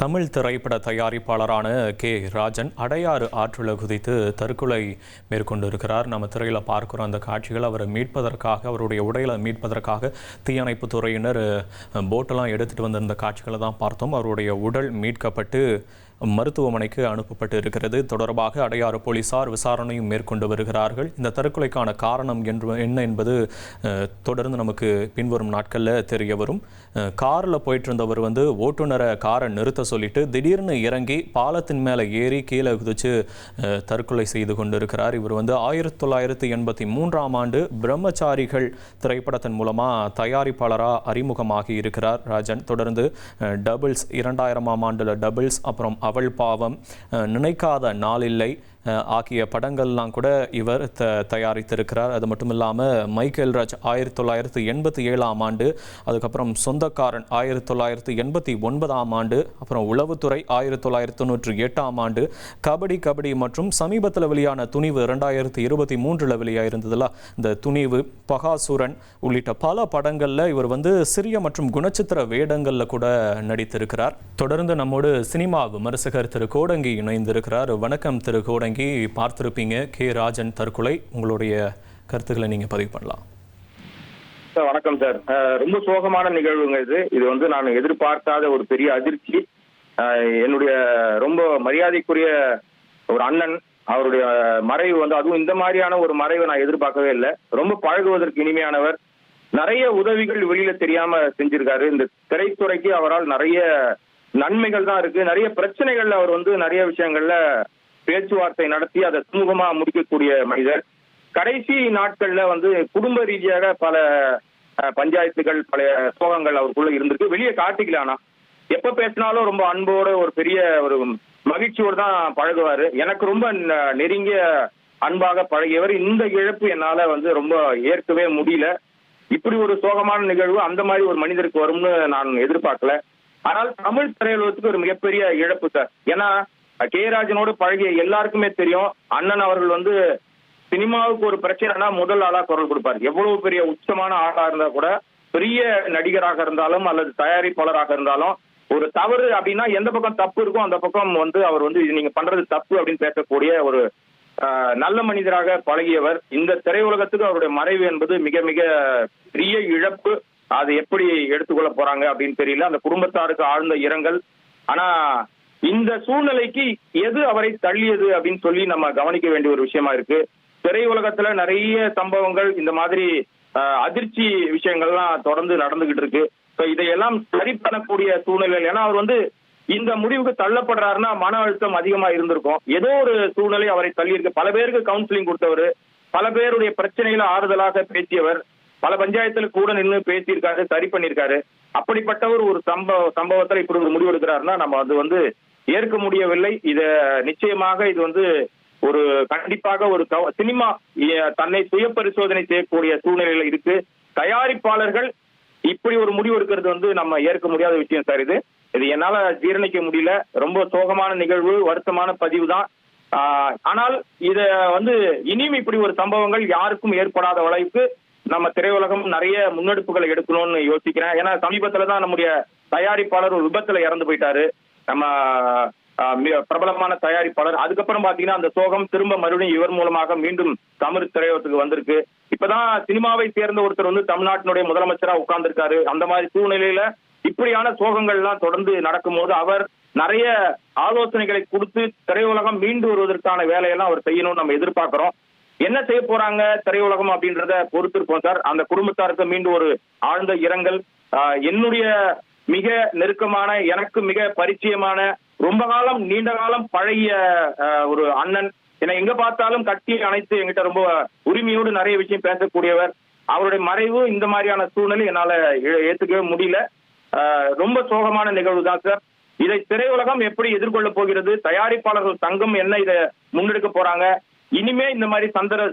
தமிழ் திரைப்பட தயாரிப்பாளரான கே ராஜன் அடையாறு ஆற்றில் குதித்து தற்கொலை மேற்கொண்டிருக்கிறார். நம்ம திரையில் பார்க்குறோம் அந்த காட்சிகள். அவரை மீட்பதற்காக, அவருடைய உடையில மீட்பதற்காக தீயணைப்பு துறையினர் போட்டெல்லாம் எடுத்துகிட்டு வந்திருந்த காட்சிகளை தான் பார்த்தோம். அவருடைய உடல் மீட்கப்பட்டு மருத்துவமனைக்கு அனுப்பப்பட்டு இருக்கிறது. தொடர்பாக அடையாறு போலீசார் விசாரணையும் மேற்கொண்டு வருகிறார்கள். இந்த தற்கொலைக்கான காரணம் என்ன என்பது தொடர்ந்து நமக்கு பின்வரும் நாட்களில் தெரிய வரும். காரில் போயிட்டு இருந்தவர் ஓட்டுநரை காரை நிறுத்த சொல்லிட்டு திடீர்னு இறங்கி பாலத்தின் மேலே ஏறி கீழே குதிச்சு தற்கொலை செய்து கொண்டிருக்கிறார். இவர் 1983ஆம் ஆண்டு பிரம்மச்சாரிகள் திரைப்படத்தின் மூலமாக தயாரிப்பாளராக அறிமுகமாகி இருக்கிறார் ராஜன். தொடர்ந்து டபுள்ஸ் 2000ஆம் ஆண்டில் டபுள்ஸ், அப்புறம் அவள் பாவம், நினைக்காத நாளில்லை ஆகிய படங்கள்லாம் கூட இவர் தயாரித்திருக்கிறார். அது மட்டும் இல்லாமல் மைக்கேல் ராஜ் 1987ஆம் ஆண்டு, அதுக்கப்புறம் சொந்தக்காரன் 1989ஆம் ஆண்டு, அப்புறம் உளவுத்துறை 1998ஆம் ஆண்டு, கபடி மற்றும் சமீபத்தில் வெளியான துணிவு 2023 வெளியாயிருந்ததில்ல, இந்த துணிவு, பகாசுரன் உள்ளிட்ட பல படங்களில் இவர் சிறிய மற்றும் குணச்சித்திர வேடங்களில் கூட நடித்திருக்கிறார். தொடர்ந்து நம்மோடு சினிமா விமர்சகர் திரு கோடங்கி இணைந்திருக்கிறார். வணக்கம் திரு கோடங்கி. பார்த்திருப்பீங்க கே ராஜன் தற்கொலை, உங்களுடைய கருத்துக்களை நீங்க பதிவு பண்ணலாம். வணக்கம் சார். ரொம்ப சோகமான நிகழ்வுங்க இது நான் எதிர்பார்க்காத ஒரு பெரிய அதிர்ச்சி. என்னுடைய ரொம்ப மரியாதைக்குரிய ஒரு அண்ணன், அவருடைய மறைவு அதுவும் இந்த மாதிரியான ஒரு மறைவை நான் எதிர்பார்க்கவே இல்லை. ரொம்ப பழகுவதற்கு இனிமையானவர். நிறைய உதவிகள் வெளியில தெரியாம செஞ்சிருக்காரு. இந்த திரைத்துறைக்கு அவரால் நிறைய நன்மைகள் தான் இருக்கு. நிறைய பிரச்சனைகள்ல அவர் நிறைய விஷயங்கள்ல பேச்சுவார்த்தை நடத்தி அதை சுமூகமா முடிக்கக்கூடிய மனிதர். கடைசி நாட்கள்ல குடும்ப ரீதியாக பல பஞ்சாயத்துகள், பல சோகங்கள் அவருக்குள்ள இருந்திருக்கு. வெளியே காட்டிக்கல. ஆனா எப்ப பேசினாலும் ரொம்ப அன்போட ஒரு பெரிய ஒரு மகிழ்ச்சியோடு தான் பழகுவாரு. எனக்கு ரொம்ப நெருங்கிய அன்பாக பழகியவர். இந்த இழப்பு என்னால ரொம்ப ஏற்கவே முடியல. இப்படி ஒரு சோகமான நிகழ்வு அந்த மாதிரி ஒரு மனிதருக்கு வரும்னு நான் எதிர்பார்க்கல. ஆனால் தமிழ் திரையுலகத்துக்கு ஒரு மிகப்பெரிய இழப்பு சார். ஏன்னா கே ராஜனோடு பழகிய எல்லாருக்குமே தெரியும், அண்ணன் அவர்கள் சினிமாவுக்கு ஒரு பிரச்சனைனா முதல் ஆளா குரல் கொடுப்பார். எவ்வளவு பெரிய உச்சமான ஆளா இருந்தா கூட, பெரிய நடிகராக இருந்தாலும் அல்லது தயாரிப்பாளராக இருந்தாலும், ஒரு தவறு அப்படின்னா எந்த பக்கம் தப்பு இருக்கும் அந்த பக்கம் அவர் இது நீங்க பண்றது தப்பு அப்படின்னு பேசக்கூடிய ஒரு நல்ல மனிதராக பழகியவர். இந்த திரையுலகத்துக்கு அவருடைய மறைவு என்பது மிக மிக பெரிய இழப்பு. அது எப்படி எடுத்துக்கொள்ள போறாங்க அப்படின்னு தெரியல. அந்த குடும்பத்தாருக்கு ஆழ்ந்த இரங்கல். ஆனா இந்த சூழ்நிலைக்கு எது அவரை தள்ளியது அப்படின்னு சொல்லி நம்ம கவனிக்க வேண்டிய ஒரு விஷயமா இருக்கு. திரையுலகத்துல நிறைய சம்பவங்கள், இந்த மாதிரி அதிர்ச்சி விஷயங்கள்லாம் தொடர்ந்து நடந்துகிட்டு இருக்கு. இதையெல்லாம் சரி பண்ணக்கூடிய சூழ்நிலை. ஏன்னா அவர் இந்த முடிவுக்கு தள்ளப்படுறாருன்னா மன அழுத்தம் அதிகமா இருந்திருக்கும். ஏதோ ஒரு சூழ்நிலை அவரை தள்ளியிருக்கு. பல பேருக்கு கவுன்சிலிங் கொடுத்தவர், பல பேருடைய பிரச்சனைகளை ஆறுதலாக பேசியவர், பல பஞ்சாயத்துல கூட நின்று பேசியிருக்காரு, சரி பண்ணியிருக்காரு. அப்படிப்பட்டவர் ஒரு சம்பவத்துல இப்படி ஒரு முடிவு எடுக்கிறாருன்னா நம்ம ஏற்க முடியவில்லை. இத நிச்சயமாக இது ஒரு கண்டிப்பாக ஒரு சினிமா தன்னை சுய பரிசோதனை செய்யக்கூடிய சூழ்நிலையில இருக்கு. தயாரிப்பாளர்கள் இப்படி ஒரு முடிவு எடுக்கிறது நம்ம ஏற்க முடியாத விஷயம் சார். இது என்னால ஜீரணிக்க முடியல. ரொம்ப சோகமான நிகழ்வு, வருத்தமான பதிவு தான். ஆனால் இத இனியும் இப்படி ஒரு சம்பவங்கள் யாருக்கும் ஏற்படாத அளவுக்கு நம்ம திரையுலகம் நிறைய முன்னெடுப்புகளை எடுக்கணும்னு யோசிக்கிறேன். ஏன்னா சமீபத்துலதான் நம்முடைய தயாரிப்பாளர் ஒரு விபத்துல இறந்து போயிட்டாரு. நம்ம பிரபலமான தயாரிப்பாளர். அதுக்கப்புறம் பாத்தீங்கன்னா அந்த சோகம் திரும்ப மறுபடியும் இவர் மூலமாக மீண்டும் தமிழ் திரையுலகத்துக்கு வந்திருக்கு. இப்பதான் சினிமாவை சேர்ந்த ஒருத்தர் தமிழ்நாட்டினுடைய முதலமைச்சரா உட்கார்ந்துருக்காரு. அந்த மாதிரி சூழ்நிலையில இப்படியான சோகங்கள் எல்லாம் தொடர்ந்து நடக்கும் போது அவர் நிறைய ஆலோசனைகளை கொடுத்து திரையுலகம் மீண்டு வருவதற்கான வேலையெல்லாம் அவர் செய்யணும்னு நம்ம எதிர்பார்க்கிறோம். என்ன செய்ய போறாங்க திரையுலகம் அப்படின்றத பொறுத்திருப்போம் சார். அந்த குடும்பத்தாருக்கு மீண்டும் ஒரு ஆழ்ந்த இரங்கல். என்னுடைய மிக நெருக்கமான, எனக்கு மிக பரிச்சயமான, ரொம்ப காலம் நீண்ட காலம் பழகிய ஒரு அண்ணன். என்னை எங்க பார்த்தாலும் கட்டி அணைத்து என்கிட்ட ரொம்ப உரிமையோடு நிறைய விஷயம் பேசக்கூடியவர். அவருடைய மறைவு இந்த மாதிரியான சூழ்நிலை என்னால ஏத்துக்கவே முடியல. ரொம்ப சோகமான நிகழ்வு தான் சார். இதை திரையுலகம் எப்படி எதிர்கொள்ள போகிறது? தயாரிப்பாளர்கள் சங்கம் என்ன இதை முன்னெடுக்க போறாங்க? இனிமே இந்த மாதிரி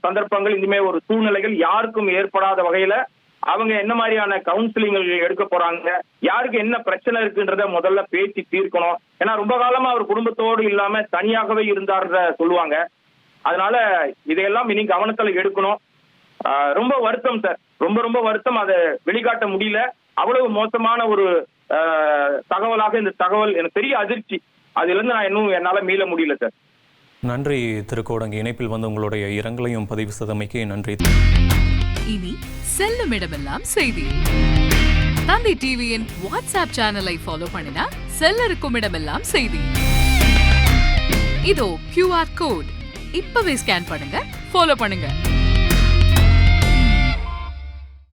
சந்தர்ப்பங்கள், இனிமே ஒரு சூழ்நிலைகள் யாருக்கும் ஏற்படாத வகையில அவங்க என்ன மாதிரியான கவுன்சிலிங்கள் எடுக்க போறாங்க? யாருக்கு என்ன பிரச்சனை இருக்குன்றத முதல்ல பேசி தீர்க்கணும். ஏன்னா ரொம்ப காலமா அவர் குடும்பத்தோடு இல்லாம தனியாகவே இருந்தார்ன்ற சொல்லுவாங்க. அதனால இதையெல்லாம் இனி கவனத்துல எடுக்கணும். ரொம்ப வருத்தம் சார், ரொம்ப வருத்தம். அதை வெளிக்காட்ட முடியல. அவ்வளவு மோசமான ஒரு தகவலாக இந்த தகவல் எனக்கு பெரிய அதிர்ச்சி. அதுல இருந்து நான் இன்னும் என்னால மீள முடியல சார். நன்றி திருக்கோடங்கி. இணைப்பில் வந்து உங்களுடைய இரங்கலையும் பதிவு செய்தமைக்கு நன்றி. இனி செல்லும் இடமெல்லாம் செய்தி. தந்தி டிவியின் வாட்ஸ்அப் சேனலை ஃபாலோ பண்ணினா செல்ல இருக்கும் இடமெல்லாம் செய்தி. இதோ QR கோட் இப்பவே ஸ்கேன் பண்ணுங்க, ஃபாலோ பண்ணுங்க.